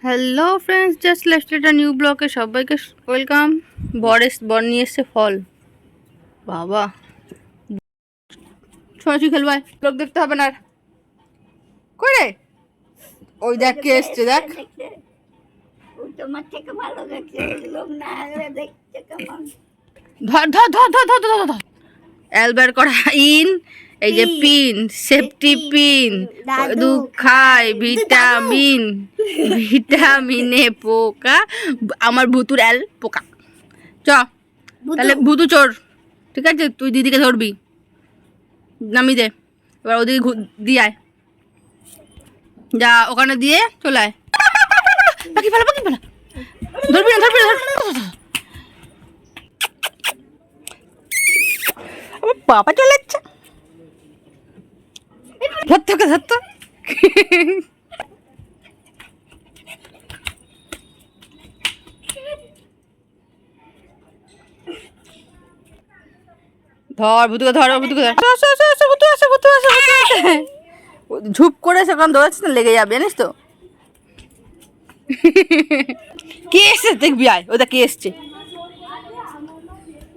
Hello friends, just let's একটা new ব্লগে সবাইকে ওয়েলকাম। বর নিয়ে এসছে ফল। বাবা ছোঁয়াছুঁই খেলবাই, লোক দেখতে হবে না আর। করে ওই দেখ কে এসছে, দেখ। তোমার থেকে ভালো দেখছে, লোক না আগলে দেখছে কেমন। ধর ধর ধর ধর ধর ধর ধর অ্যালবার করা ইন, এই যে পিন, সেফটি পিন, দুধ খায় ভিটামিন, ভিটামিনে পোকা, আমার ভুতুর অ্যাল পোকা। চ তাহলে ভুতু চোর, ঠিক আছে? তুই দিদিকে ধরবি, নামি দে। এবার ওদিকে দিয়ে আয়, যা ওখানে দিয়ে চলে আয়। পাখি ফেলা, পাখি ফেলা, ধরবি না, ধরবি না, বাবা চলে যাচ্ছে। ধরতো কে ধরতো, ধর ভুতুকে, ধর ভুতুকে, ধর। ভুতু আসে, ভুতু আসে, ভুতু আসে। ঝুপ করে সেখানে দৌড়াচ্ছিস না, লেগে যাবে জানিস তো। কে এসছে দেখবি, আয় ওটা কে এসছে।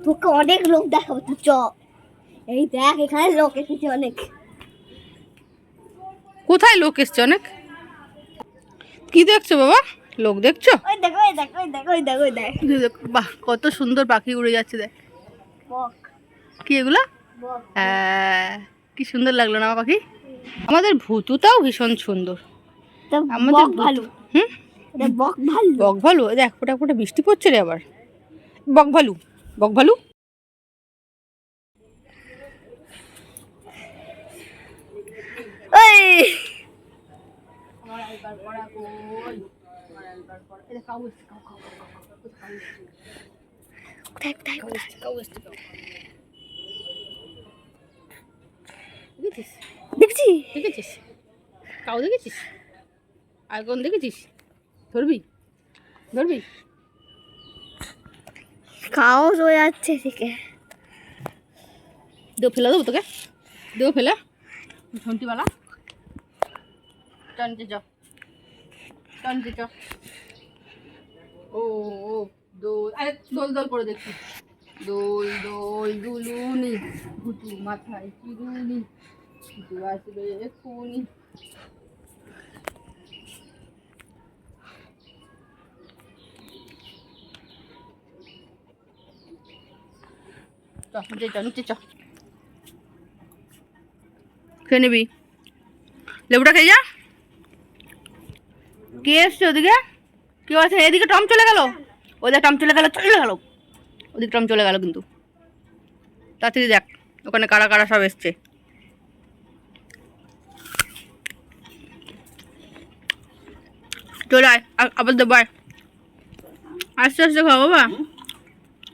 তোকে অনেক লোক দেখাবো, তুই চ। এই দেখ এখানে লোক এসেছে অনেক। কোথায় লোক এসছে অনেক? কি দেখছো বাবা? লোক দেখছো? ওই দেখ, ওই দেখ, ওই দেখ, ওই দেখ, ওই দেখ। বাহ, কত সুন্দর পাখি উড়ে যাচ্ছে, দেখ। বক কি এগুলা? বক। হ্যাঁ, কি সুন্দর লাগলো না আমার পাখি। আমাদের ভুতুটাও ভীষণ সুন্দর। আমাদের বক ভালু। হুম, এটা বক ভালু। বক ভালু, দেখ ফোটা ফোটা বৃষ্টি পড়ছে রে আবার। বক ভালু, বক ভালু। ওই কোথায় কোথায় কোথায় দেখছি। দেখেছিস কাউ, দেখেছিস আর কোন দেখেছিস? ধরবি, ধরবি। কাও হয়ে যাচ্ছে থেকে। দেও ফেলা, দেবো তোকে, দেও ফেলা। ঘন্টিওয়ালা টানতে চ, টানতে চ। ও ও দোল, আরে দোল দোল করে দেখছি। দোল দোল দুলুনি, ভুতু মাথায় চিরুনি, ভুতু আসবে এক্ষুনি। চ নিচে চ, নিচে চ। খেয়ে নিবি, লেবুটা খেয়ে যা। কে এসছে ওদিকে? কেউ আছে? এদিকে টম চলে গেল, ওদের টম চলে গেল, চলে গেল ওদিকে টম চলে গেল কিন্তু। তাড়াতাড়ি দেখ ওখানে কারা কারা সব এসছে। চলে আয়, আবার দেবো, আয়। আস্তে আস্তে খাও বাবা,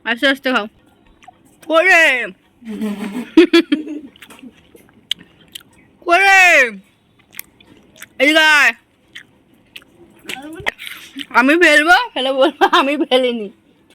আস্তে আস্তে খাও। করে করে এদিকে আয়। আমি ফেলবো, ফেলে বলবো আমি ফেলিনি।